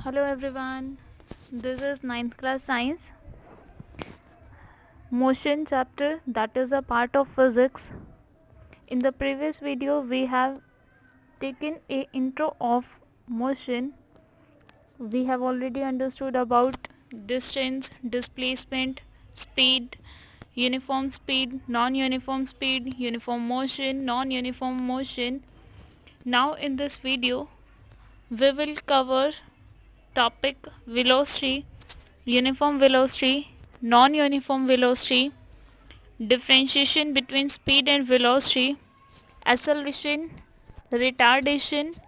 Hello everyone, this is ninth class science motion chapter, that is a part of physics. In the previous video we have taken a intro of motion. We have already understood about distance, displacement, speed, uniform speed, non-uniform speed, uniform motion, non-uniform motion. Now in this video we will cover topic velocity, uniform velocity, non-uniform velocity, differentiation between speed and velocity, acceleration, retardation,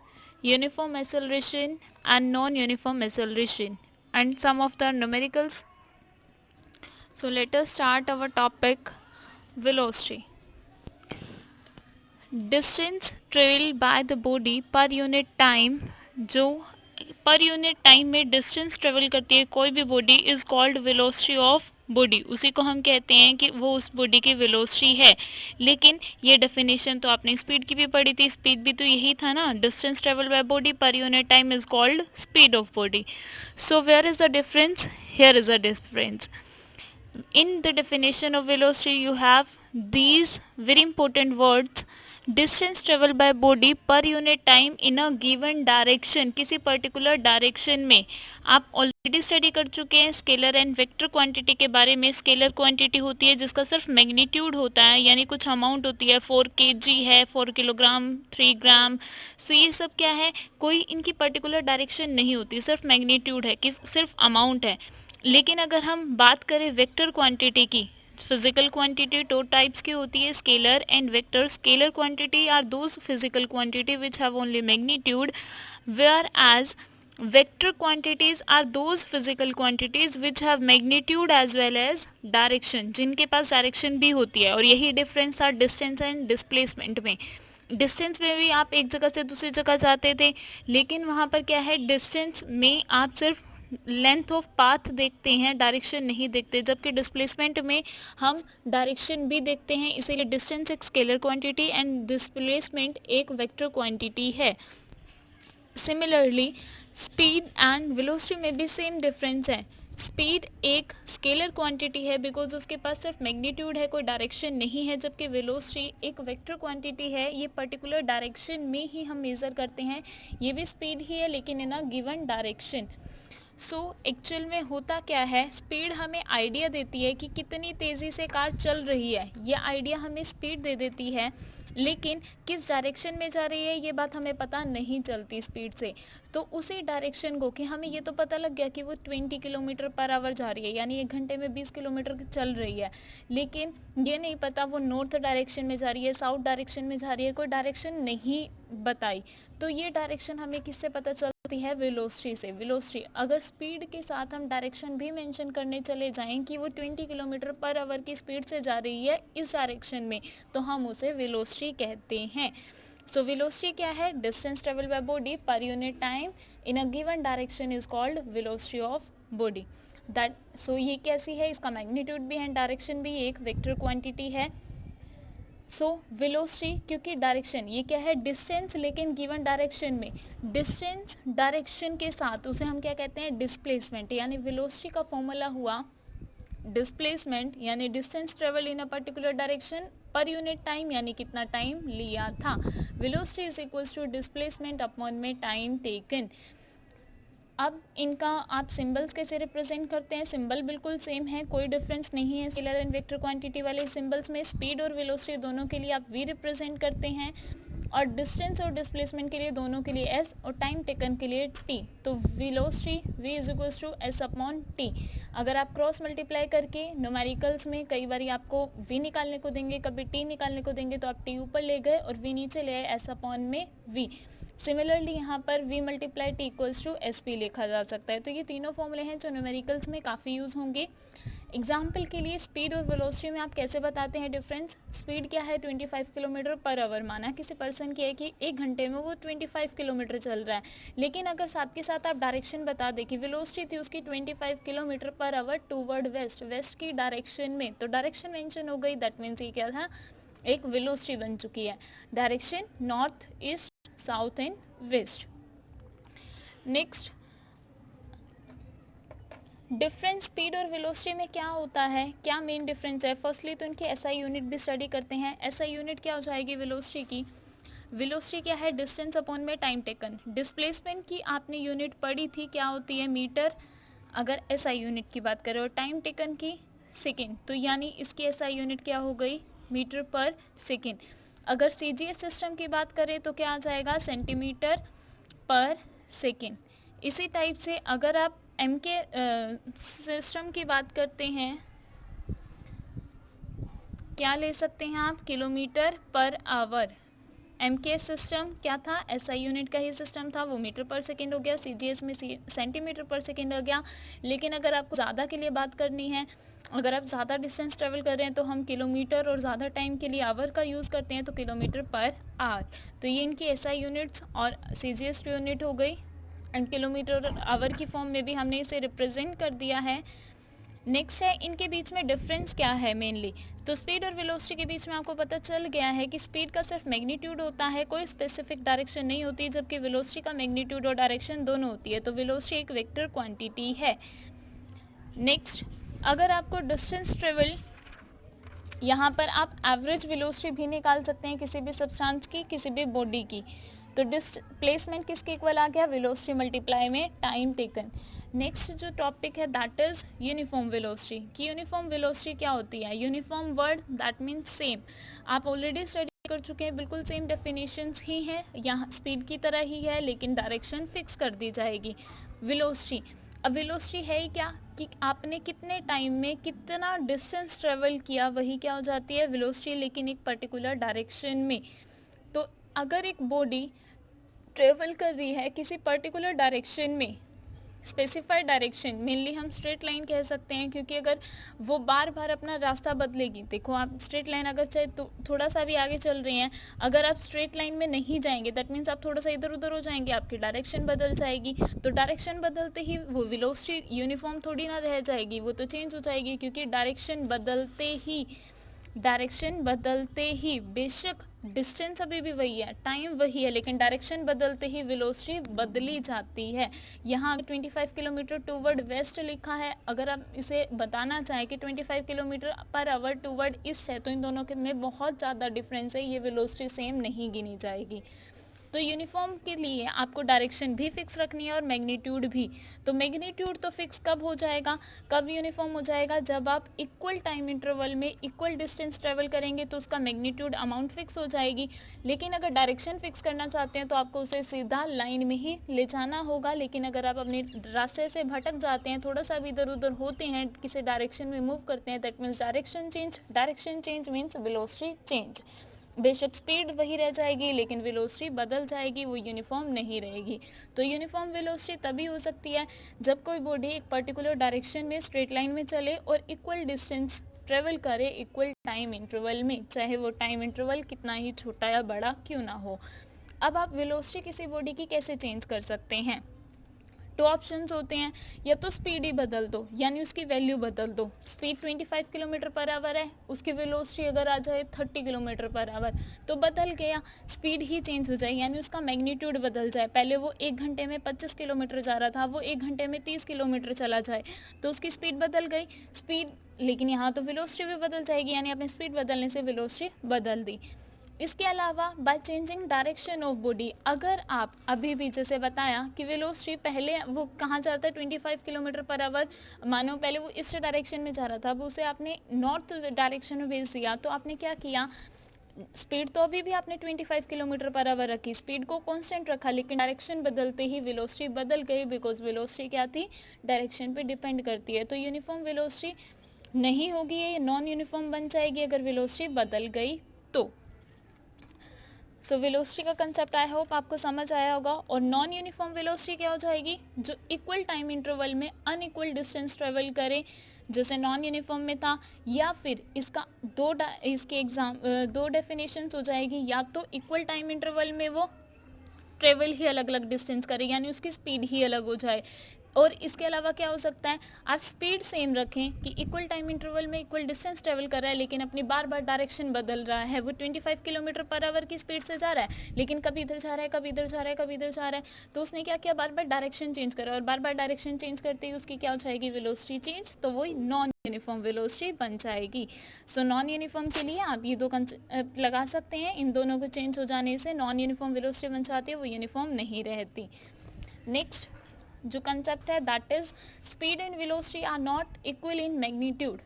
uniform acceleration and non-uniform acceleration, and some of the numericals. So let us start our topic velocity. Distance traveled by the body per unit time, जो पर unit time में distance travel करती है कोई भी body is called velocity of body, उसी को हम कहते हैं कि वो उस बॉडी की वेलोसिटी है. लेकिन ये डेफिनेशन तो आपने स्पीड की भी पढ़ी थी, स्पीड भी तो यही था ना, distance travel by body per unit time is called speed of body. So where is the difference? Here is the difference. In the definition of velocity you have these very important words: distance traveled by body per unit time in a given direction. किसी particular direction में. आप already study कर चुके हैं scalar and vector quantity के बारे में. Scalar quantity होती है जिसका सिर्फ मैग्नीट्यूड होता है, यानी कुछ अमाउंट होती है. 4 kg है, 4 किलोग्राम, 3 ग्राम. सो ये सब क्या है, कोई इनकी पर्टिकुलर डायरेक्शन नहीं होती, सिर्फ मैग्नीट्यूड है कि सिर्फ अमाउंट है. लेकिन अगर हम बात करें वेक्टर क्वांटिटी की, फिजिकल क्वांटिटी दो टाइप्स की होती है, scalar and vector. Scalar quantity are those physical quantity which have only magnitude, where as vector quantities are those physical quantities which have magnitude as well as direction, जिनके पास direction भी होती है. और यही डिफरेंस था डिस्टेंस एंड डिस्प्लेसमेंट में. Distance में भी आप एक जगह से दूसरी जगह जाते थे, लेकिन वहाँ पर क्या है, डिस्टेंस में आप सिर्फ लेंथ ऑफ पाथ देखते हैं, डायरेक्शन नहीं देखते. जबकि डिस्प्लेसमेंट में हम डायरेक्शन भी देखते हैं. इसीलिए डिस्टेंस एक स्केलर क्वांटिटी एंड डिस्प्लेसमेंट एक वेक्टर क्वांटिटी है. सिमिलरली स्पीड एंड वेलोसिटी में भी सेम डिफरेंस है. स्पीड एक स्केलर क्वांटिटी है बिकॉज उसके पास सिर्फ मैग्नीट्यूड है, कोई डायरेक्शन नहीं है. जबकि वेलोसिटी एक वेक्टर क्वांटिटी है, ये पर्टिकुलर डायरेक्शन में ही हम मेज़र करते हैं. ये भी स्पीड ही है लेकिन in a given direction. So actual में होता क्या है, स्पीड हमें आइडिया देती है कि कितनी तेज़ी से कार चल रही है, ये आइडिया हमें स्पीड दे देती है. लेकिन किस डायरेक्शन में जा रही है ये बात हमें पता नहीं चलती स्पीड से. तो उसी डायरेक्शन को, कि हमें ये तो पता लग गया कि वो 20 किलोमीटर पर आवर जा रही है, यानी 1 घंटे में 20 किलोमीटर चल रही है. लेकिन ये नहीं पता वो नॉर्थ डायरेक्शन में जा रही है, साउथ डायरेक्शन में जा रही है, कोई डायरेक्शन नहीं बताई. तो ये डायरेक्शन हमें किससे पता चलती है? वेलोसिटी से. वेलोसिटी अगर स्पीड के साथ हम डायरेक्शन भी मेंशन करने चले जाएं कि वो 20 किलोमीटर पर आवर की स्पीड से जा रही है इस डायरेक्शन में, तो हम उसे वेलोसिटी कहते हैं. सो वेलोसिटी क्या है? Distance travel by body per unit time in a given direction is called velocity of body. That so ये कैसी है, इसका मैग्नीट्यूड भी है, डायरेक्शन भी, एक वेक्टर क्वांटिटी है. सो वेलोसिटी, क्योंकि डायरेक्शन ये क्या है, डिस्टेंस लेकिन गिवन डायरेक्शन में. डिस्टेंस डायरेक्शन के साथ उसे हम क्या कहते हैं? डिस्प्लेसमेंट. यानी वेलोसिटी का फॉर्मूला हुआ डिस्प्लेसमेंट, यानी distance travel in a particular direction per unit time, यानी कितना टाइम लिया था. Velocity is equals to displacement upon में टाइम टेकन. अब इनका आप सिंबल्स कैसे रिप्रेजेंट करते हैं? सिंबल बिल्कुल सेम है, कोई डिफरेंस नहीं है. स्केलर एंड वेक्टर क्वांटिटी वाले सिंबल्स में स्पीड और वेलोसिटी दोनों के लिए आप वी रिप्रेजेंट करते हैं, और डिस्टेंस और डिस्प्लेसमेंट के लिए दोनों के लिए एस, और टाइम टेकन के लिए टी. तो velocity V is equals to S upon T. अगर आप क्रॉस मल्टीप्लाई करके न्यूमेरिकल्स में कई बार आपको वी निकालने को देंगे, कभी टी निकालने को देंगे, तो आप टी ऊपर ले गए और वी नीचे ले आए, एस अपॉन में वी. सिमिलरली यहाँ पर v multiply T equals to S पी लिखा जा सकता है. तो ये तीनों फॉर्मूले हैं जो न्यूमेरिकल्स में काफ़ी यूज़ होंगे. एग्जाम्पल के लिए स्पीड और वेलोसिटी में आप कैसे बताते हैं डिफरेंस? स्पीड क्या है? 25 किलोमीटर पर आवर. माना किसी पर्सन की है कि 1 घंटे में वो 25 किलोमीटर चल रहा है, लेकिन अगर साथ के साथ आप डायरेक्शन बता दें कि वेलोसिटी थी उसकी 25 kilometre per hour toward west, west की डायरेक्शन में, तो डायरेक्शन मेंशन हो गई. दैट मीन्स ये क्या था? एक वेलोसिटी बन चुकी है. Direction north, east, south and west. Next difference speed और वेलोसिटी में क्या होता है, क्या मेन डिफरेंस है? फर्स्टली तो इनकी एसआई यूनिट भी स्टडी करते हैं। एसआई यूनिट क्या हो जाएगी वेलोसिटी की? वेलोसिटी क्या है? डिस्टेंस अपॉन में टाइम टेकन। डिस्प्लेसमेंट की आपने यूनिट पढ़ी थी, क्या होती है? मीटर, अगर एसआई यूनिट की बात करें, और टाइम टेकन की सेकेंड, तो यानी इसकी एसआई यूनिट क्या हो गई? मीटर पर सेकेंड। अगर सीजीएस सिस्टम की बात करें तो क्या आ जाएगा? सेंटीमीटर पर सेकेंड। इसी टाइप से अगर आप एम के सिस्टम की बात करते हैं, क्या ले सकते हैं आप? Kilometre per our. एम के सिस्टम क्या था? एसआई यूनिट का ही सिस्टम था, वो मीटर पर सेकेंड हो गया। सीजीएस में सेंटीमीटर पर सेकेंड हो गया। लेकिन अगर आपको ज़्यादा के लिए बात करनी है, अगर आप ज़्यादा डिस्टेंस ट्रेवल कर रहे हैं तो हम किलोमीटर, और ज़्यादा टाइम के लिए आवर का यूज़ करते हैं तो किलोमीटर पर आवर। तो ये इनकी एसआई यूनिट्स और सीजीएस यूनिट हो गई, एंड किलोमीटर और आवर की फॉर्म में भी हमने इसे रिप्रेजेंट कर दिया है। नेक्स्ट है इनके बीच में डिफरेंस क्या है मेनली। तो स्पीड और वेलोसिटी के बीच में आपको पता चल गया है कि स्पीड का सिर्फ मैग्नीट्यूड होता है, कोई स्पेसिफिक डायरेक्शन नहीं होती, जबकि वेलोसिटी का मैग्नीट्यूड और डायरेक्शन दोनों होती है। तो वेलोसिटी एक वेक्टर क्वांटिटी है। नेक्स्ट, अगर आपको डिस्टेंस ट्रेवल, यहाँ पर आप एवरेज वेलोसिटी भी निकाल सकते हैं किसी भी सब्सटेंस की, किसी भी बॉडी की। तो डिस्प्लेसमेंट किसके इक्वल आ गया? वेलोसिटी मल्टीप्लाई में टाइम टेकन। नेक्स्ट जो टॉपिक है दैट इज यूनिफॉर्म वेलोसिटी। कि यूनिफॉर्म वेलोसिटी क्या होती है? Uniform word that means same. आप ऑलरेडी स्टडी कर चुके हैं, बिल्कुल सेम डेफिनेशंस ही हैं, यहाँ स्पीड की तरह ही है, लेकिन डायरेक्शन फिक्स कर दी जाएगी। वेलोसिटी, अब वेलोसिटी है ही क्या कि आपने कितने टाइम में कितना डिस्टेंस ट्रेवल किया, वही क्या हो जाती है? वेलोसिटी, लेकिन एक पर्टिकुलर डायरेक्शन में। तो अगर एक बॉडी ट्रेवल कर रही है किसी पर्टिकुलर डायरेक्शन में, स्पेसिफाइड डायरेक्शन, मेनली हम स्ट्रेट लाइन कह सकते हैं, क्योंकि अगर वो बार बार अपना रास्ता बदलेगी, देखो आप स्ट्रेट लाइन अगर चाहे तो थोड़ा सा भी आगे चल रहे हैं, अगर आप स्ट्रेट लाइन में नहीं जाएंगे दैट मीन्स आप थोड़ा सा इधर उधर हो जाएंगे, आपकी डायरेक्शन बदल जाएगी। तो डायरेक्शन बदलते ही वो वेलोसिटी यूनिफॉर्म थोड़ी ना रह जाएगी, वो तो चेंज हो जाएगी, क्योंकि डायरेक्शन बदलते ही बेशक डिस्टेंस अभी भी वही है, टाइम वही है, लेकिन डायरेक्शन बदलते ही वेलोसिटी बदली जाती है। यहाँ 25 किलोमीटर टूवर्ड वेस्ट लिखा है, अगर आप इसे बताना चाहें कि 25 kilometre per hour toward east है, तो इन दोनों के में बहुत ज़्यादा डिफरेंस है, ये वेलोसिटी सेम नहीं गिनी जाएगी। तो यूनिफॉर्म के लिए आपको डायरेक्शन भी फिक्स रखनी है और मैग्नीट्यूड भी। तो मैग्नीट्यूड तो फिक्स कब हो जाएगा, कब यूनिफॉर्म हो जाएगा? जब आप इक्वल टाइम इंटरवल में इक्वल डिस्टेंस ट्रेवल करेंगे तो उसका मैग्नीट्यूड अमाउंट फिक्स हो जाएगी। लेकिन अगर डायरेक्शन फिक्स करना चाहते हैं तो आपको उसे सीधा लाइन में ही ले जाना होगा। लेकिन अगर आप अपने रास्ते से भटक जाते हैं, थोड़ा सा भी इधर उधर होते हैं, किसी डायरेक्शन में मूव करते हैं, that means direction change means velocity change. बेशक स्पीड वही रह जाएगी, लेकिन वेलोसिटी बदल जाएगी, वो यूनिफॉर्म नहीं रहेगी। तो यूनिफॉर्म वेलोसिटी तभी हो सकती है जब कोई बॉडी एक पर्टिकुलर डायरेक्शन में स्ट्रेट लाइन में चले और इक्वल डिस्टेंस ट्रेवल करे इक्वल टाइम इंटरवल में, चाहे वो टाइम इंटरवल कितना ही छोटा या बड़ा क्यों ना हो। अब आप वेलोसिटी किसी बॉडी की कैसे चेंज कर सकते हैं? दो ऑप्शंस होते हैं, या तो स्पीड ही बदल दो, यानी उसकी वैल्यू बदल दो। स्पीड 25 किलोमीटर पर आवर है, उसकी वेलोसिटी अगर आ जाए 30 किलोमीटर पर आवर, तो बदल गया, स्पीड ही चेंज हो जाए, यानी उसका मैग्नीट्यूड बदल जाए। पहले वो 1 घंटे में 25 किलोमीटर जा रहा था, वो 1 घंटे में 30 किलोमीटर चला जाए, तो उसकी स्पीड बदल गई। स्पीड, लेकिन यहाँ तो वेलोसिटी भी बदल जाएगी, यानी आपने स्पीड बदलने से वेलोसिटी बदल दी। इसके अलावा by changing direction of body, अगर आप अभी भी जैसे बताया कि वेलोसिटी पहले वो कहाँ जा रहा था 25 किलोमीटर पर आवर, मानो पहले वो ईस्ट डायरेक्शन में जा रहा था, अब उसे आपने नॉर्थ डायरेक्शन में भेज दिया, तो आपने क्या किया? स्पीड तो अभी भी आपने 25 किलोमीटर पर आवर रखी, स्पीड को कांस्टेंट रखा, लेकिन डायरेक्शन बदलते ही वेलोसिटी बदल गई, बिकॉज वेलोसिटी क्या थी? डायरेक्शन पे डिपेंड करती है। तो यूनिफॉर्म वेलोसिटी नहीं होगी, ये नॉन यूनिफॉर्म बन जाएगी अगर वेलोसिटी बदल गई तो। सो वेलोसिटी का कंसेप्ट आई होप आपको समझ आया होगा। और नॉन यूनिफॉर्म वेलोसिटी क्या हो जाएगी? जो इक्वल टाइम इंटरवल में अनइक्वल डिस्टेंस ट्रेवल करे, जैसे नॉन यूनिफॉर्म में था, या फिर इसका दो डेफिनेशंस हो जाएगी, या तो इक्वल टाइम इंटरवल में वो ट्रेवल ही अलग अलग डिस्टेंस करे, यानी उसकी स्पीड ही अलग हो जाए, और इसके अलावा क्या हो सकता है, आप स्पीड सेम रखें कि इक्वल टाइम इंटरवल में इक्वल डिस्टेंस ट्रेवल कर रहा है, लेकिन अपनी बार बार डायरेक्शन बदल रहा है। वो 25 किलोमीटर पर आवर की स्पीड से जा रहा है, लेकिन कभी इधर जा रहा है, कभी इधर जा रहा है, कभी इधर जा रहा है। तो उसने क्या किया, बार बार डायरेक्शन चेंज करा, और बार बार डायरेक्शन चेंज करते ही उसकी क्या हो जाएगी, वेलोसिटी चेंज, तो वही नॉन यूनिफॉर्म वेलोसिटी बन जाएगी। सो नॉन यूनिफॉर्म के लिए आप ये दो कंसेप्ट लगा सकते हैं, इन दोनों के चेंज हो जाने से नॉन यूनिफॉर्म वेलोसिटी बन जाती है, वो यूनिफॉर्म नहीं रहती। नेक्स्ट जो कंसेप्ट है that is speed and velocity are not equal in magnitude.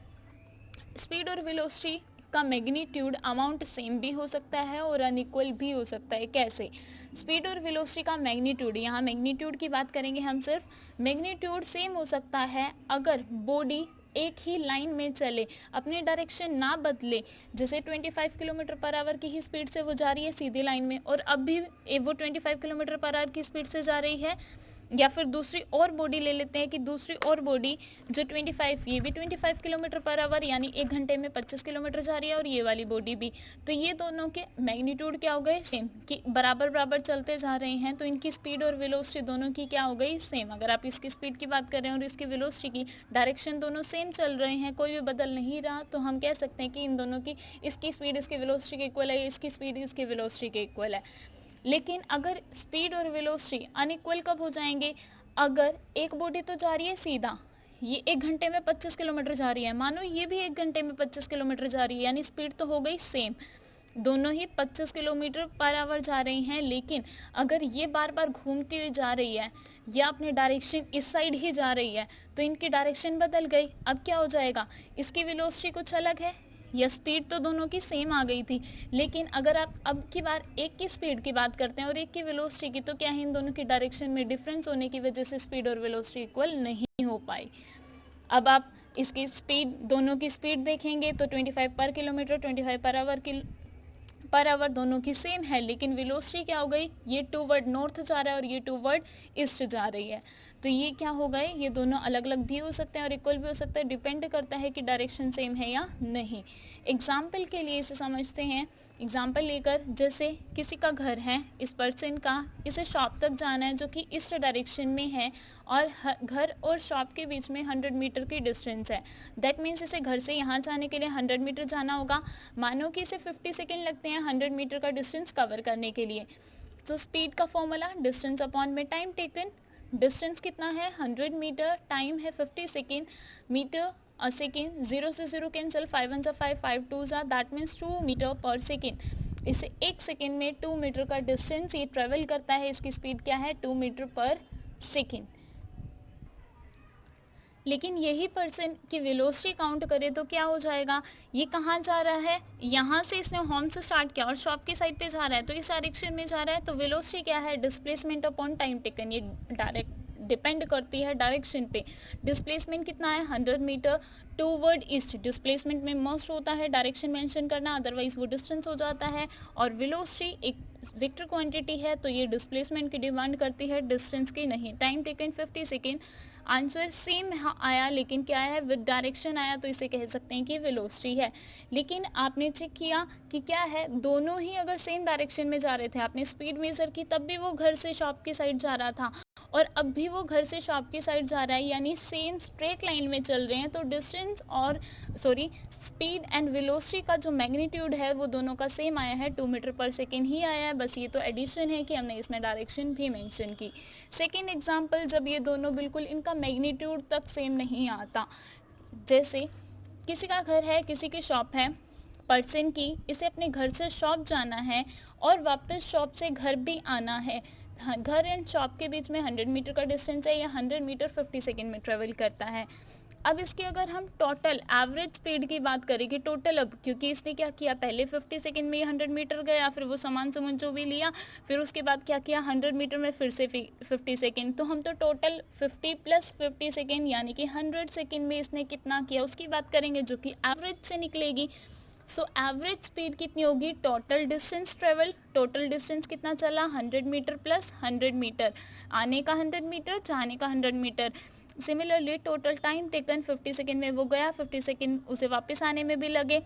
Speed और वेलोसिटी का मैग्नीट्यूड अमाउंट सेम भी हो सकता है और अनइक्वल भी हो सकता है। कैसे? स्पीड और वेलोसिटी का मैग्नीट्यूड, यहाँ मैग्नीट्यूड की बात करेंगे हम सिर्फ, मैग्नीट्यूड सेम हो सकता है अगर बॉडी एक ही लाइन में चले, अपने डायरेक्शन ना बदले। जैसे 25 किलोमीटर पर आवर की ही स्पीड से वो जा रही है सीधी लाइन में, और अब भी वो 25 किलोमीटर पर आवर की स्पीड से जा रही है। या फिर दूसरी और बॉडी ले लेते हैं कि दूसरी और बॉडी जो 25, ये भी 25 किलोमीटर पर आवर यानी 1 घंटे में 25 किलोमीटर जा रही है, और ये वाली बॉडी भी। तो ये दोनों के मैग्नीट्यूड क्या हो गए, सेम, कि बराबर बराबर चलते जा रहे हैं, तो इनकी स्पीड और वेलोसिटी दोनों की क्या हो गई, सेम। अगर आप इसकी स्पीड की बात कर रहे हैं और इसकी वेलोसिटी की, डायरेक्शन दोनों सेम चल रहे हैं, कोई भी बदल नहीं रहा, तो हम कह सकते हैं कि इन दोनों की, इसकी स्पीड इसकी वेलोसिटी के इक्वल है, इसकी स्पीड इसकी वेलोसिटी के इक्वल है। लेकिन अगर स्पीड और वेलोसिटी अनइक्वल कब हो जाएंगे, अगर एक बॉडी तो जा रही है सीधा, ये 1 घंटे में 25 किलोमीटर जा रही है, मानो ये भी 1 घंटे में 25 किलोमीटर जा रही है, यानी स्पीड तो हो गई सेम, दोनों ही 25 किलोमीटर पर आवर जा रही हैं। लेकिन अगर ये बार बार घूमती हुई जा रही है या अपने डायरेक्शन इस साइड ही जा रही है, तो इनकी डायरेक्शन बदल गई। अब क्या हो जाएगा, इसकी वेलोसिटी कुछ अलग है, या स्पीड तो दोनों की सेम आ गई थी, लेकिन अगर आप अब की बार एक की स्पीड की बात करते हैं और एक की वेलोसिटी की, तो क्या है, इन दोनों की डायरेक्शन में डिफरेंस होने की वजह से स्पीड और वेलोसिटी इक्वल नहीं हो पाई। अब आप इसकी स्पीड, दोनों की स्पीड देखेंगे तो 25 पर किलोमीटर, 25 पर आवर दोनों की सेम है, लेकिन वेलोसिटी क्या हो गई, ये टूवर्ड नॉर्थ जा रहा है और ये टूवर्ड ईस्ट जा रही है। तो ये क्या हो गए, ये दोनों अलग अलग भी हो सकते हैं और इक्वल भी हो सकता है, डिपेंड करता है कि डायरेक्शन सेम है या नहीं। एग्जाम्पल के लिए इसे समझते हैं, एग्जाम्पल लेकर, जैसे किसी का घर है, इस पर्सन का इसे शॉप तक जाना है जो कि ईस्ट डायरेक्शन में है, और घर और शॉप के बीच में 100 मीटर की डिस्टेंस है। दैट मीन्स इसे घर से यहाँ जाने के लिए 100 मीटर जाना होगा। मानो कि इसे 50 सेकेंड लगते हैं 100 मीटर का डिस्टेंस कवर करने के लिए। तो स्पीड का फॉर्मूला डिस्टेंस अपॉन में टाइम टेकन, डिस्टेंस कितना है 100 मीटर, टाइम है 50 सेकेंड, मीटर सेकेंड, 0 से 0 कैंसिल, 5 1 5, 5 2 दैट मीन्स 2 मीटर पर सेकेंड। इसे 1 सेकेंड में 2 मीटर का डिस्टेंस ये ट्रेवल करता है, इसकी स्पीड क्या है 2 मीटर पर सेकेंड। लेकिन यही पर्सन की वेलोसिटी काउंट करें तो क्या हो जाएगा, ये कहाँ जा रहा है, यहाँ से इसने होम से स्टार्ट किया और शॉप की साइड पे जा रहा है, तो इस डायरेक्शन में जा रहा है, तो वेलोसिटी क्या है, डिस्प्लेसमेंट अपॉन टाइम टेकन, ये डायरेक्ट डिपेंड करती है डायरेक्शन पे। डिस्प्लेसमेंट कितना है 100 मीटर टूवर्ड ईस्ट, डिस्प्लेसमेंट में मस्ट होता है डायरेक्शन मेंशन करना, अदरवाइज वो डिस्टेंस हो जाता है। और वेलोसिटी एक वेक्टर क्वांटिटी है, तो ये डिस्प्लेसमेंट की डिमांड करती है, डिस्टेंस की नहीं। Time taken 50 second, answer same आया, लेकिन क्या है विद डायरेक्शन आया, तो इसे कह सकते हैं कि वेलोसिटी है। लेकिन आपने चेक किया कि क्या है, दोनों ही अगर सेम डायरेक्शन में जा रहे थे, आपने स्पीड मेजर की, तब भी वो घर से शॉप की साइड जा रहा था और अब भी वो घर से शॉप की साइड जा रहा है, यानी सेम स्ट्रेट लाइन में चल रहे हैं, तो डिस्टेंस और स्पीड एंड वेलोसिटी का जो मैग्नीट्यूड है वो दोनों का सेम आया है, 2 मीटर पर सेकेंड ही आया है। बस ये तो एडिशन है कि हमने इसमें डायरेक्शन भी मेंशन की। सेकेंड एग्जांपल, जब ये दोनों बिल्कुल इनका मैग्नीट्यूड तक सेम नहीं आता, जैसे किसी का घर है, किसी की शॉप है, पर्सन की, इसे अपने घर से शॉप जाना है और वापस शॉप से घर भी आना है। घर एंड शॉप के बीच में 100 मीटर का डिस्टेंस है, या 100 मीटर 50 सेकेंड में ट्रेवल करता है। अब इसकी अगर हम टोटल एवरेज स्पीड की बात करें कि टोटल, अब क्योंकि इसने क्या किया, पहले 50 सेकेंड में 100 मीटर गया, फिर वो सामान समझ जो भी लिया, फिर उसके बाद क्या किया 100 मीटर में फिर से 50 सेकेंड, तो हम तो टोटल 50 प्लस 50 सेकेंड यानी कि 100 सेकेंड में इसने कितना किया उसकी बात करेंगे, जो कि एवरेज से निकलेगी। सो एवरेज स्पीड कितनी होगी, total distance travel, total distance कितना चला 100 मीटर प्लस 100 मीटर, आने का 100 मीटर, जाने का 100 metre. Similarly total time taken 50 second में वो गया, 50 सेकेंड उसे वापस आने में भी लगे,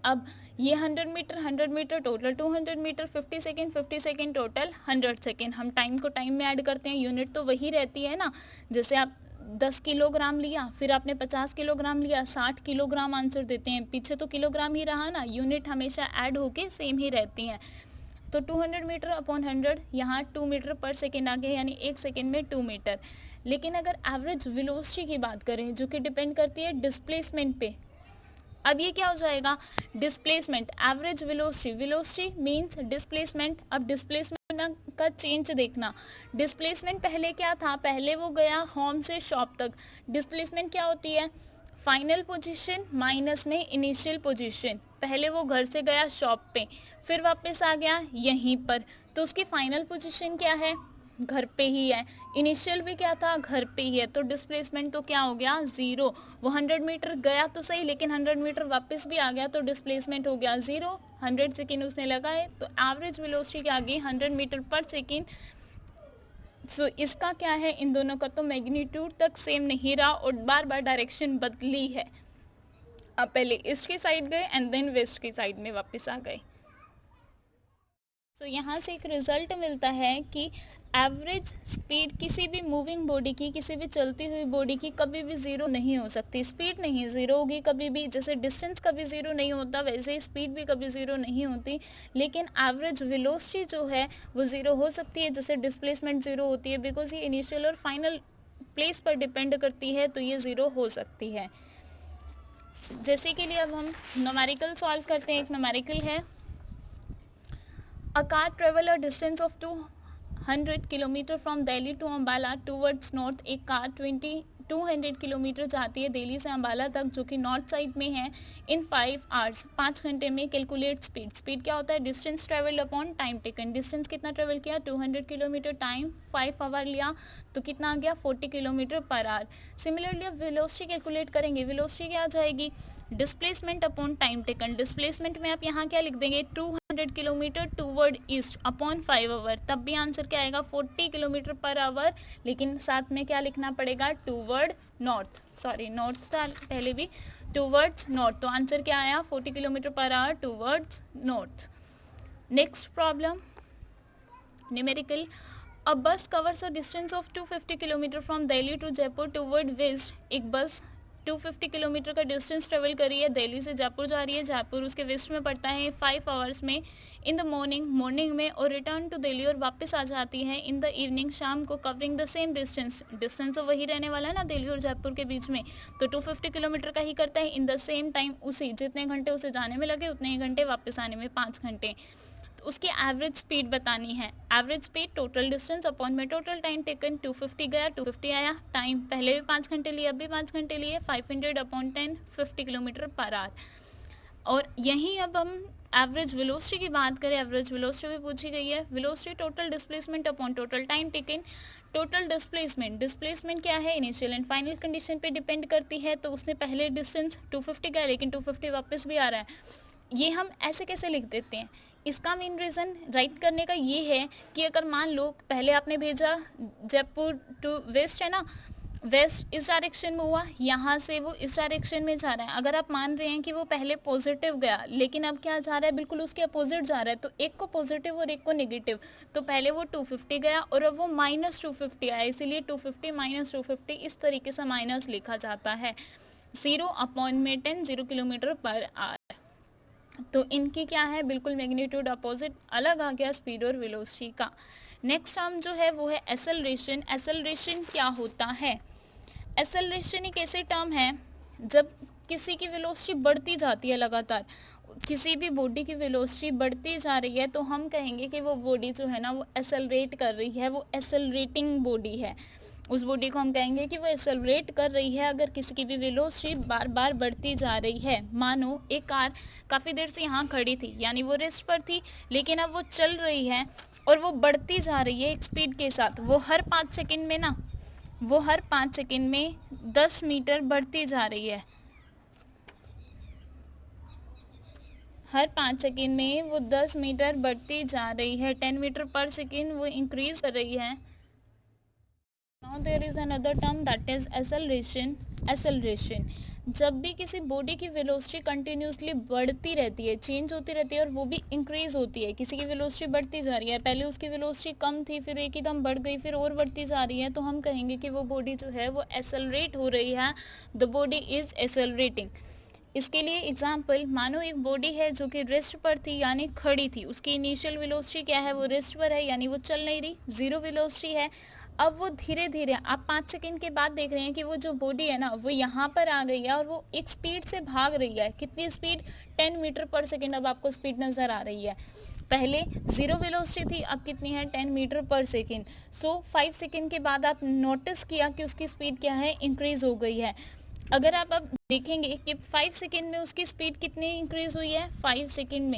अब ये 100 metre total 200 metre, 50 second total 100 second. हम टाइम को टाइम में ऐड करते हैं, यूनिट तो वही रहती है ना। जैसे आप 10 किलोग्राम लिया, फिर आपने 50 किलोग्राम लिया, 60 किलोग्राम आंसर देते हैं। पीछे तो किलोग्राम ही रहा ना, यूनिट हमेशा ऐड होके सेम ही रहती हैं। तो 200 मीटर अपॉन 100, यहाँ 2 मीटर पर सेकेंड आ गया, यानी 1 सेकेंड में 2 मीटर। लेकिन अगर एवरेज वेलोसिटी की बात करें, जो कि डिपेंड करती है डिस्प्लेसमेंट पे, अब ये क्या हो जाएगा, displacement, average velocity, velocity means displacement. अब डिस्प्लेसमेंट का चेंज देखना, डिस्प्लेसमेंट पहले क्या था, पहले वो गया होम से शॉप तक। डिस्प्लेसमेंट क्या होती है, फाइनल पोजीशन माइनस में इनिशियल पोजीशन। पहले वो घर से गया शॉप पे, फिर वापस आ गया यहीं पर, तो उसकी फाइनल पोजीशन क्या है, घर पे ही है। इनिशियल भी क्या था, घर पे ही है, तो डिस्प्लेसमेंट तो क्या हो गया, ज़ीरो। वो 100 मीटर गया तो सही, लेकिन 100 मीटर वापस भी आ गया, तो डिस्प्लेसमेंट हो गया ज़ीरो। 100 सेकेंड उसने लगाए, तो एवरेज वेलोसिटी क्या आ गई, 100 मीटर पर सेकेंड। सो इसका क्या है, इन दोनों का तो मैग्नीट्यूड तक सेम नहीं रहा और बार बार डायरेक्शन बदली है। अब पहले ईस्ट की साइड गए एंड देन वेस्ट की साइड में वापस आ गए। तो यहाँ से एक रिजल्ट मिलता है कि एवरेज स्पीड किसी भी मूविंग बॉडी की, किसी भी चलती हुई बॉडी की कभी भी ज़ीरो नहीं हो सकती। स्पीड नहीं ज़ीरो होगी कभी भी, जैसे डिस्टेंस कभी ज़ीरो नहीं होता वैसे ही स्पीड भी कभी ज़ीरो नहीं होती। लेकिन एवरेज वेलोसिटी जो है वो ज़ीरो हो सकती है, जैसे डिस्प्लेसमेंट ज़ीरो होती है, बिकॉज ये इनिशियल और फाइनल प्लेस पर डिपेंड करती है, तो ये ज़ीरो हो सकती है। जैसे कि लिए अब हम न्यूमेरिकल सॉल्व करते हैं। एक न्यूमेरिकल है, A car travel a distance of 200 kilometre from Delhi to Ambala towards north. एक कार 200 किलोमीटर जाती है दिल्ली से अम्बाला तक, जो कि नॉर्थ साइड में है, इन 5 आवर्स, 5 घंटे में। कैलकुलेट स्पीड, स्पीड क्या होता है, distance travel upon time taken. Distance कितना ट्रेवल किया, 200 किलोमीटर, टाइम 5 आवर लिया, तो कितना आ गया, 40 किलोमीटर पर आवर। सिमिलरली अब वेलोसिटी कैलकुलेट करेंगे। वेलोसिटी क्या आ जाएगी, displacement upon time taken. Displacement में आप यहाँ क्या लिख देंगे, 200 kilometre toward east upon 5 hour, तब भी आंसर क्या आएगा, 40 किलोमीटर पर आवर। लेकिन साथ में क्या लिखना पड़ेगा, टूवर्ड नॉर्थ, सॉरी नॉर्थ था पहले भी, टूवर्ड्स नॉर्थ, तो आंसर क्या आया, 40 kilometre per hour towards north. Next problem, numerical, a bus covers a distance of 250 kilometre from Delhi to Jaipur toward west. एक बस 250 किलोमीटर का डिस्टेंस ट्रेवल करी है, दिल्ली से जयपुर जा रही है, जयपुर उसके वेस्ट में पड़ता है, 5 आवर्स में, इन द मॉर्निंग में, और रिटर्न टू दिल्ली, और वापस आ जाती है इन द इवनिंग, शाम को, covering the same distance. Distance तो वही रहने वाला है ना दिल्ली और जयपुर के बीच में, तो 250 किलोमीटर का ही करता है, इन द सेम टाइम, उसी जितने घंटे उसे जाने में लगे उतने ही घंटे वापस आने में, 5 घंटे। तो उसकी एवरेज स्पीड बतानी है। Average speed total distance upon में टोटल टाइम टेकन, 250 गया 250 आया, टाइम पहले भी 5 घंटे लिए, अब भी 5 घंटे लिए, 500 अपॉन 10, 50 किलोमीटर पर आवर। और यहीं अब हम एवरेज वेलोसिटी की बात करें, एवरेज वेलोसिटी भी पूछी गई है। Velocity total displacement upon total time taken. Total displacement, displacement क्या है, इनिशियल एंड फाइनल कंडीशन पे डिपेंड करती है, तो उसने पहले डिस्टेंस 250 गया, लेकिन 250 वापस भी आ रहा है। ये हम ऐसे कैसे लिख देते हैं, इसका मेन रीज़न राइट करने का ये है कि अगर मान लो पहले आपने भेजा जयपुर टू वेस्ट है ना, वेस्ट इस डायरेक्शन में हुआ, यहाँ से वो इस डायरेक्शन में जा रहा है। अगर आप मान रहे हैं कि वो पहले पॉजिटिव गया, लेकिन अब क्या जा रहा है, बिल्कुल उसके अपोजिट जा रहा है, तो एक को पॉजिटिव और एक को नेगेटिव, तो पहले वो 250 गया और अब वो -250 आया, इसीलिए 250 - 250 इस तरीके से माइनस लिखा जाता है। 0 अपॉन में 10, 0 किलोमीटर पर आवर। तो इनकी क्या है, बिल्कुल मैग्नीट्यूड अपोजिट, अलग आ गया स्पीड और वेलोसिटी का। नेक्स्ट टर्म जो है वो है एसेलरेशन। एसेलरेशन क्या होता है, एसेलरेशन एक ऐसे टर्म है जब किसी की वेलोसिटी बढ़ती जाती है लगातार, किसी भी बॉडी की वेलोसिटी बढ़ती जा रही है, तो हम कहेंगे कि वो बॉडी जो है ना वो एसेलरेट कर रही है, वो एसेलरेटिंग बॉडी है। उस बॉडी को हम कहेंगे कि वो एक्सेलरेट कर रही है अगर किसी की भी वेलोसिटी बार बार बढ़ती जा रही है। मानो एक कार काफ़ी देर से यहाँ खड़ी थी, यानी वो रेस्ट पर थी, लेकिन अब वो चल रही है और वो बढ़ती जा रही है एक स्पीड के साथ। वो हर 5 सेकंड में ना, वो हर 5 सेकंड में 10 मीटर बढ़ती जा रही है, हर 5 सेकंड में वो 10 मीटर बढ़ती जा रही है, 10 मीटर पर सेकंड वो इंक्रीज कर रही है। Now there is another term that is acceleration. जब भी किसी बॉडी की वेलोसिटी कंटिन्यूसली बढ़ती रहती है, चेंज होती रहती है और वो भी इंक्रीज होती है, किसी की वेलोसिटी बढ़ती जा रही है, पहले उसकी वेलोसिटी कम थी फिर एकदम बढ़ गई फिर और बढ़ती जा रही है, तो हम कहेंगे कि वो बॉडी जो है वो एक्सेलरेट हो रही है, द बॉडी इज एक्सेलरेटिंग। इसके लिए एग्जाम्पल, मानो एक बॉडी है जो कि रेस्ट पर थी यानी खड़ी थी, उसकी इनिशियल वेलोसिटी क्या है, वो रेस्ट पर है यानी वो चल नहीं रही, जीरो वेलोसिटी है। अब वो धीरे धीरे, आप 5 सेकंड के बाद देख रहे हैं कि वो जो बॉडी है ना वो यहाँ पर आ गई है और वो एक स्पीड से भाग रही है। कितनी स्पीड, 10 मीटर पर सेकंड अब आपको स्पीड नज़र आ रही है। पहले जीरो वेलोसिटी थी, अब कितनी है, 10 मीटर पर सेकंड। सो 5 सेकंड के बाद आप नोटिस किया कि उसकी स्पीड क्या है, इंक्रीज हो गई है। अगर आप अब देखेंगे कि 5 सेकंड में उसकी स्पीड कितनी इंक्रीज हुई है, 5 सेकंड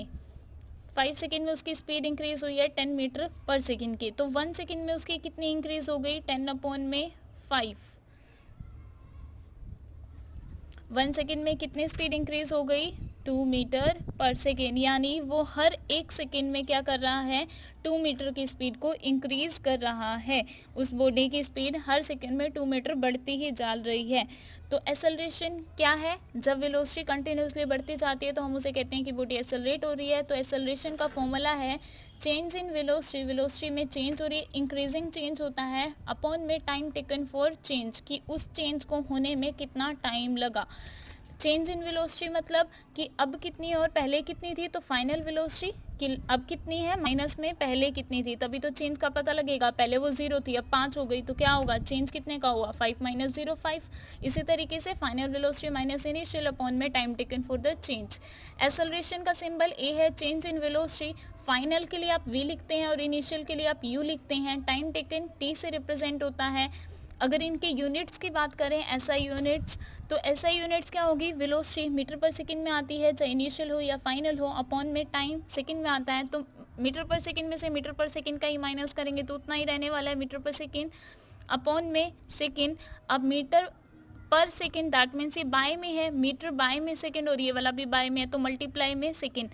में उसकी स्पीड इंक्रीज हुई है 10 मीटर पर सेकंड की। तो 1 सेकंड में उसकी कितनी इंक्रीज हो गई, 10 अपॉन में 5। 1 सेकंड में कितनी स्पीड इंक्रीज हो गई, 2 मीटर पर सेकेंड, यानी वो हर 1 सेकेंड में क्या कर रहा है, 2 मीटर की स्पीड को इंक्रीज कर रहा है। उस बॉडी की स्पीड हर सेकेंड में 2 मीटर बढ़ती ही जा रही है। तो एक्सेलरेशन क्या है, जब वेलोसिटी कंटिन्यूसली बढ़ती जाती है तो हम उसे कहते हैं कि बॉडी एक्सेलरेट हो रही है। तो एक्सेलरेशन का फॉर्मूला है चेंज इन वेलोसिटी, वेलोसिटी में चेंज हो रही है, इंक्रीजिंग चेंज होता है, अपॉन में टाइम टेकन फॉर चेंज, कि उस चेंज को होने में कितना टाइम लगा। चेंज इन वेलोसिटी मतलब कि अब कितनी है और पहले कितनी थी, तो फाइनल वेलोसिटी कि अब कितनी है माइनस में पहले कितनी थी, तभी तो चेंज का पता लगेगा। पहले वो 0 थी, अब 5 हो गई, तो क्या होगा, चेंज कितने का हुआ, 5 माइनस 0 5। इसी तरीके से final velocity minus initial upon में time taken for the change. Acceleration का सिंबल ए है, चेंज इन वेलोसिटी, फाइनल के लिए आप वी लिखते हैं और इनिशियल के लिए आप यू लिखते हैं। टाइम टेकन टी से रिप्रेजेंट होता है। अगर इनके यूनिट्स की बात करें, एसआई यूनिट्स, तो एसआई यूनिट्स क्या होगी, वेलोसिटी मीटर पर सेकंड में आती है, चाहे इनिशियल हो या फाइनल हो, अपॉन में टाइम सेकंड में आता है। तो मीटर पर सेकंड में से मीटर पर सेकंड का ही माइनस करेंगे तो उतना ही रहने वाला है, मीटर पर सेकंड अपॉन में सेकंड। अब मीटर पर सेकंड दैट मीन्स ये बाय में है, मीटर बाय में सेकंड और ये वाला भी बाय में है, तो मल्टीप्लाई में सेकंड,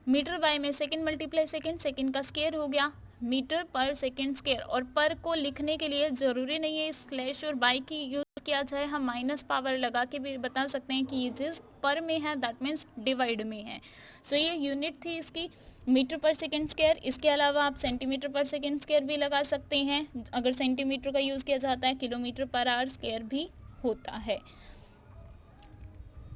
मीटर बाय में सेकंड मल्टीप्लाई सेकंड, सेकंड का स्क्वायर हो गया मीटर पर सेकंड स्क्वायर। और पर को लिखने के लिए ज़रूरी नहीं है स्लैश और बाई की यूज़ किया जाए, हम माइनस पावर लगा के भी बता सकते हैं कि ये चीज़ पर में है, दैट मीन्स डिवाइड में है। सो ये यूनिट थी इसकी, मीटर पर सेकंड स्क्वायर। इसके अलावा आप सेंटीमीटर पर सेकंड स्क्वायर भी लगा सकते हैं, अगर सेंटीमीटर का यूज़ किया जाता है, किलोमीटर पर आवर स्क्वायर भी होता है।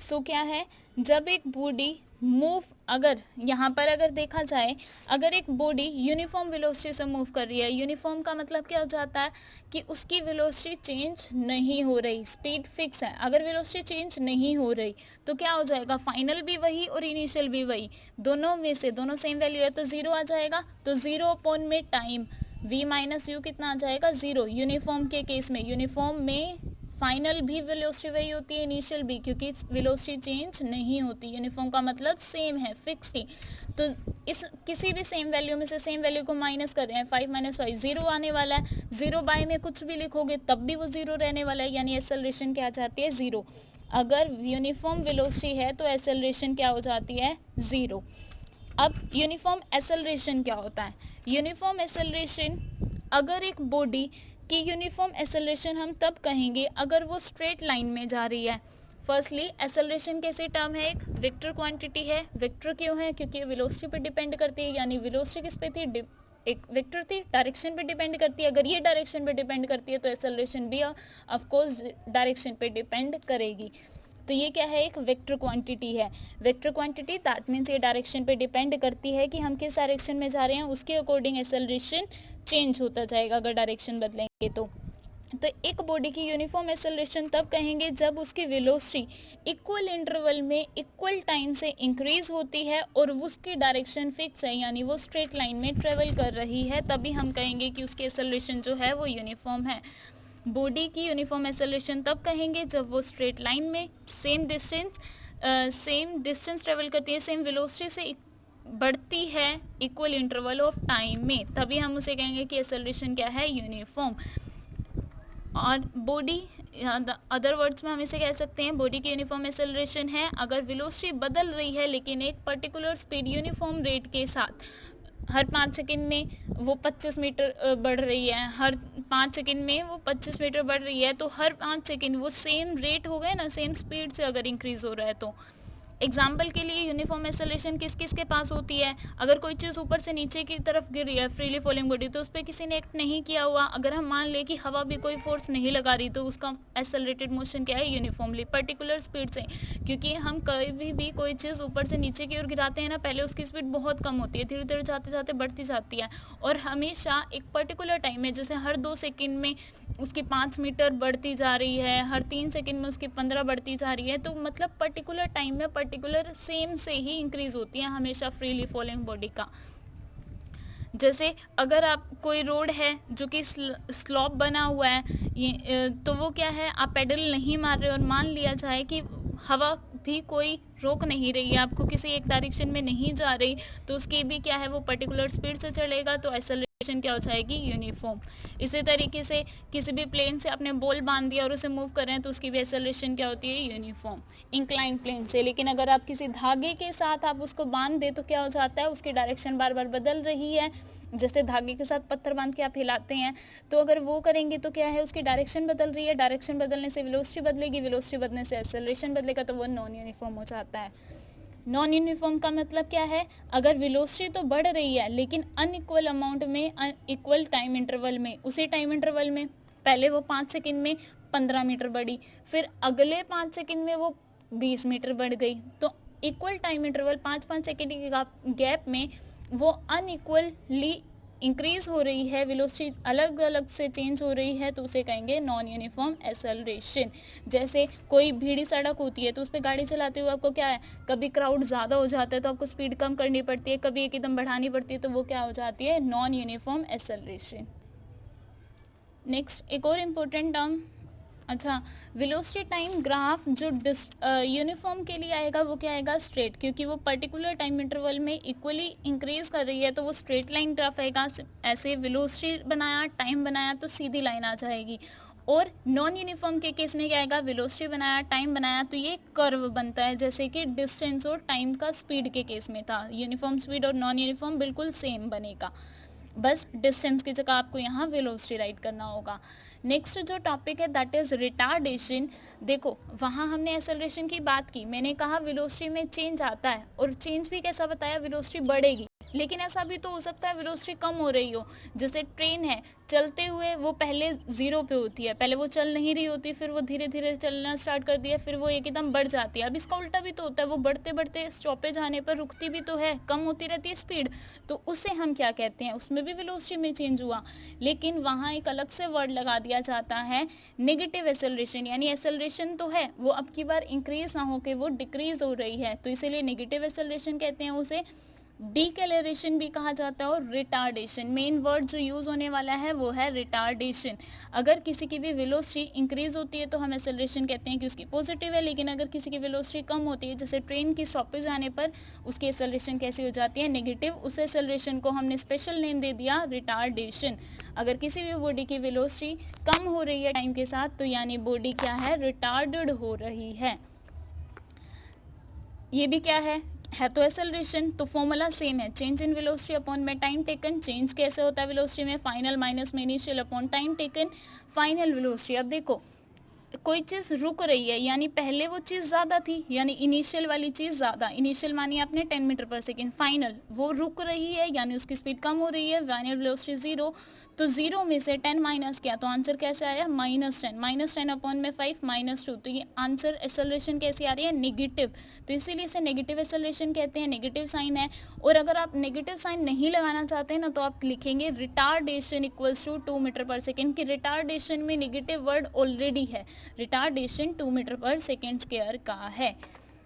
सो क्या है, जब एक बॉडी मूव, अगर यहाँ पर अगर देखा जाए, अगर एक बॉडी यूनिफॉर्म वेलोसिटी से मूव कर रही है, यूनिफॉर्म का मतलब क्या हो जाता है कि उसकी वेलोसिटी चेंज नहीं हो रही, स्पीड फिक्स है। अगर वेलोसिटी चेंज नहीं हो रही तो क्या हो जाएगा, फाइनल भी वही और इनिशियल भी वही, दोनों में से दोनों सेम वैल्यू है तो 0 आ जाएगा। तो 0 अपॉन में टाइम v माइनस यू कितना आ जाएगा, 0। यूनिफॉर्म के केस में, यूनिफॉर्म में फाइनल भी वेलोसिटी वही होती है, इनिशियल भी, क्योंकि वेलोसिटी चेंज नहीं होती। यूनिफॉर्म का मतलब सेम है, फिक्स थी। तो इस किसी भी सेम वैल्यू में से सेम वैल्यू को माइनस कर रहे हैं, 5 माइनस 5 0 आने वाला है। 0 बाय में कुछ भी लिखोगे तब भी वो 0 रहने वाला है, यानी एक्सेलरेशन क्या जाती है, 0। अगर यूनिफॉर्म वेलोसिटी है तो एक्सेलरेशन क्या हो जाती है, 0। अब यूनिफॉर्म एक्सेलरेशन क्या होता है, यूनिफॉर्म एक्सेलरेशन, अगर एक बॉडी कि यूनिफॉर्म एक्सेलरेशन हम तब कहेंगे अगर वो स्ट्रेट लाइन में जा रही है। फर्स्टली एक्सेलरेशन कैसे टर्म है, एक वेक्टर क्वांटिटी है। वेक्टर क्यों है, क्योंकि वेलोसिटी पर डिपेंड करती है, यानी वेलोसिटी किस पे थी, एक वेक्टर थी, डायरेक्शन पे डिपेंड करती है। अगर ये डायरेक्शन पे डिपेंड करती है तो एक्सेलरेशन भी ऑफ कोर्स डायरेक्शन पे डिपेंड करेगी। तो ये क्या है, एक वेक्टर क्वांटिटी है। वेक्टर क्वांटिटी दैट मीन्स ये डायरेक्शन पे डिपेंड करती है कि हम किस डायरेक्शन में जा रहे हैं, उसके अकॉर्डिंग एक्सेलरेशन चेंज होता जाएगा अगर डायरेक्शन बदलेंगे तो। एक बॉडी की यूनिफॉर्म एक्सेलरेशन तब कहेंगे जब उसकी वेलोसिटी इक्वल इंटरवल में इक्वल टाइम से इंक्रीज होती है और उसकी डायरेक्शन फिक्स है, यानी वो स्ट्रेट लाइन में ट्रेवल कर रही है, तभी हम कहेंगे कि उसकी एक्सेलरेशन जो है वो यूनिफॉर्म है। बॉडी की यूनिफॉर्म एक्सेलरेशन तब कहेंगे जब वो स्ट्रेट लाइन में सेम डिस्टेंस ट्रेवल करती है, सेम वेलोसिटी से बढ़ती है इक्वल इंटरवल ऑफ टाइम में, तभी हम उसे कहेंगे कि एक्सेलरेशन क्या है, यूनिफॉर्म। और बॉडी, अदर वर्ड्स में हम इसे कह सकते हैं बॉडी की यूनिफॉर्म एक्सेलरेशन है अगर वेलोसिटी बदल रही है लेकिन एक पर्टिकुलर स्पीड यूनिफॉर्म रेट के साथ हर 5 सेकंड में वो 25 मीटर बढ़ रही है, हर 5 सेकंड में वो 25 मीटर बढ़ रही है, तो हर 5 सेकंड वो सेम रेट हो गए ना, सेम स्पीड से अगर इंक्रीज हो रहा है तो। एग्जाम्पल के लिए यूनिफॉर्म एक्सेलरेशन किस किस के पास होती है? अगर कोई चीज़ ऊपर से नीचे की तरफ गिर रही है, फ्रीली फॉलिंग बॉडी, तो उस पर किसी ने एक्ट नहीं किया हुआ, अगर हम मान लें कि हवा भी कोई फोर्स नहीं लगा रही, तो उसका एक्सेलरेटेड मोशन क्या है? यूनिफॉर्मली पर्टिकुलर स्पीड से। क्योंकि हम कभी भी कोई चीज़ ऊपर से नीचे की ओर गिराते हैं ना, पहले उसकी स्पीड बहुत कम होती है, धीरे धीरे जाते जाते बढ़ती जाती है, और हमेशा एक पर्टिकुलर टाइम में, जैसे हर 2 सेकेंड में उसकी 5 मीटर बढ़ती जा रही है, हर 3 सेकंड में उसकी 15 बढ़ती जा रही है, तो मतलब पर्टिकुलर टाइम में पर्टिकुलर सेम से ही इंक्रीज होती है हमेशा फ्रीली फॉलिंग बॉडी का। जैसे अगर आप कोई रोड है जो कि स्लॉप बना हुआ है, तो वो क्या है, आप पेडल नहीं मार रहे और मान लिया जाए कि हवा भी कोई रोक नहीं रही है, आपको किसी एक डायरेक्शन में नहीं जा रही, तो उसकी भी क्या है, वो पर्टिकुलर स्पीड से चलेगा, तो एक्सेलरेशन क्या हो जाएगी? यूनिफॉर्म। इसी तरीके से किसी भी प्लेन से आपने बॉल बांध दिया और उसे मूव कर रहे हैं, तो उसकी भी एक्सेलरेशन क्या होती है? यूनिफॉर्म। इंक्लाइन प्लेन से, लेकिन अगर आप किसी धागे के साथ आप उसको बांध दे तो क्या हो जाता है? उसकी डायरेक्शन बार बार बदल रही है, जैसे धागे के साथ पत्थर बांध के आप हिलाते हैं, तो अगर वो करेंगे तो क्या है, उसकी डायरेक्शन बदल रही है, डायरेक्शन बदलने से वेलोसिटी बदलेगी, वेलोसिटी बदलने से एक्सेलरेशन बदलेगा, तो वो नॉन यूनिफॉर्म हो जाता है। नॉन यूनिफॉर्म का मतलब क्या है? अगर वेलोसिटी तो बढ़ रही है लेकिन अनइक्वल अमाउंट में, इक्वल टाइम इंटरवल में, उसी टाइम इंटरवल में पहले वो 5 सेकंड में 15 मीटर बढ़ी, फिर अगले 5 सेकंड में वो 20 मीटर बढ़ गई, तो इक्वल टाइम इंटरवल 5-5 सेकंड के गैप में वो अनइक्वली इंक्रीज हो रही है, वेलोसिटी अलग अलग से चेंज हो रही है, तो उसे कहेंगे नॉन यूनिफॉर्म एक्सेलरेशन। जैसे कोई भीड़ी सड़क होती है तो उस पर गाड़ी चलाते हुए आपको क्या है, कभी क्राउड ज़्यादा हो जाता है तो आपको स्पीड कम करनी पड़ती है, कभी एकदम बढ़ानी पड़ती है, तो वो क्या हो जाती है? Non uniform acceleration. नेक्स्ट एक और इम्पोर्टेंट टर्म, अच्छा, वेलोसिटी टाइम ग्राफ जो यूनिफॉर्म के लिए आएगा वो क्या आएगा? स्ट्रेट, क्योंकि वो पर्टिकुलर टाइम इंटरवल में इक्वली इंक्रीज कर रही है, तो वो स्ट्रेट लाइन ग्राफ आएगा। ऐसे वेलोसिटी बनाया, टाइम बनाया, तो सीधी लाइन आ जाएगी। और नॉन यूनिफॉर्म के केस में क्या आएगा? वेलोसिटी बनाया, टाइम बनाया, तो ये कर्व बनता है, जैसे कि डिस्टेंस और टाइम का स्पीड के केस में था। यूनिफॉर्म स्पीड और नॉन यूनिफॉर्म बिल्कुल सेम बनेगा, बस डिस्टेंस की जगह आपको यहाँ वेलोसिटी राइट करना होगा। नेक्स्ट जो टॉपिक है दैट इज रिटार्डेशन। देखो वहाँ हमने एक्सेलरेशन की बात की, मैंने कहा वेलोसिटी में चेंज आता है, और चेंज भी कैसा बताया? वेलोसिटी बढ़ेगी, लेकिन ऐसा भी तो हो सकता है वेलोसिटी कम हो रही हो। जैसे ट्रेन है, चलते हुए वो पहले 0 पे होती है, पहले वो चल नहीं रही होती, फिर वो धीरे धीरे चलना स्टार्ट कर दिया, फिर वो एकदम बढ़ जाती है। अब इसका उल्टा भी तो होता है, वो बढ़ते बढ़ते स्टॉपेज आने पर रुकती भी तो है, कम होती रहती है स्पीड, तो उसे हम क्या कहते हैं? उसमें भी वेलोसिटी में चेंज हुआ, लेकिन वहाँ एक अलग से वर्ड लगा दिया जाता है, नेगेटिव एक्सेलरेशन। यानी एक्सेलरेशन तो है, वो अब की बार इंक्रीज ना होकर वो डिक्रीज हो रही है, तो इसीलिए नेगेटिव एक्सेलरेशन कहते हैं उसे। डीकेलरेशन भी कहा जाता है, और रिटार्डेशन। मेन वर्ड जो यूज़ होने वाला है वो है रिटार्डेशन। अगर किसी की भी वेलोसिटी इंक्रीज होती है तो हम एक्सेलरेशन कहते हैं कि उसकी पॉजिटिव है, लेकिन अगर किसी की वेलोसिटी कम होती है, जैसे ट्रेन की स्टॉपेज आने पर, उसकी एक्सेलरेशन कैसी हो जाती है? नेगेटिव। उस एक्सेलरेशन को हमने स्पेशल नेम दे दिया रिटार्डेशन। अगर किसी भी बॉडी की वेलोसिटी कम हो रही है टाइम के साथ, तो यानी बॉडी क्या है? रिटार्डेड हो रही है। ये भी क्या है तो एक्सेलरेशन। तो फॉर्मूला सेम है, चेंज इन वेलोसिटी अपॉन में टाइम टेकन। चेंज कैसे होता है वेलोसिटी में? फाइनल माइनस में initial upon time taken, final velocity. अब देखो कोई चीज़ रुक रही है, यानी पहले वो चीज़ ज़्यादा थी, यानी इनिशियल वाली चीज़ ज़्यादा, इनिशियल मानी आपने 10 मीटर पर सेकेंड, फाइनल वो रुक रही है यानी उसकी स्पीड कम हो रही है, फाइनल वेलोसिटी 0, तो 0 में से 10 माइनस किया तो आंसर कैसे आया? -10, -10 अपॉन में 5 -2, तो ये आंसर एक्सेलरेशन कैसी आ रही है? नेगेटिव। तो इसीलिए इसे नेगेटिव एक्सेलरेशन कहते हैं, नेगेटिव साइन है। और अगर आप नेगेटिव साइन नहीं लगाना चाहते हैं ना, तो आप लिखेंगे रिटार्डेशन इक्वल्स टू 2 मीटर पर सेकेंड, कि रिटार्डेशन में नेगेटिव वर्ड ऑलरेडी है, रिटार्डेशन 2 मीटर पर सेकेंड स्क्वायर का है।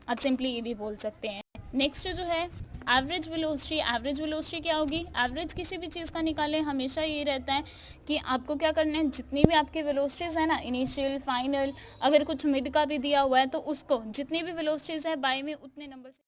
आप सिंपली ये भी बोल सकते हैं। नेक्स्ट जो है एवरेज वेलोसिटी। एवरेज वेलोसिटी क्या होगी? एवरेज किसी भी चीज़ का निकालें हमेशा ये रहता है कि आपको क्या करना है, जितनी भी आपके वेलोसिटीज़ है ना, इनिशियल, फाइनल, अगर कुछ मिड का भी दिया हुआ है तो उसको, जितनी भी वेलोसिटीज़ है बाय में उतने नंबर से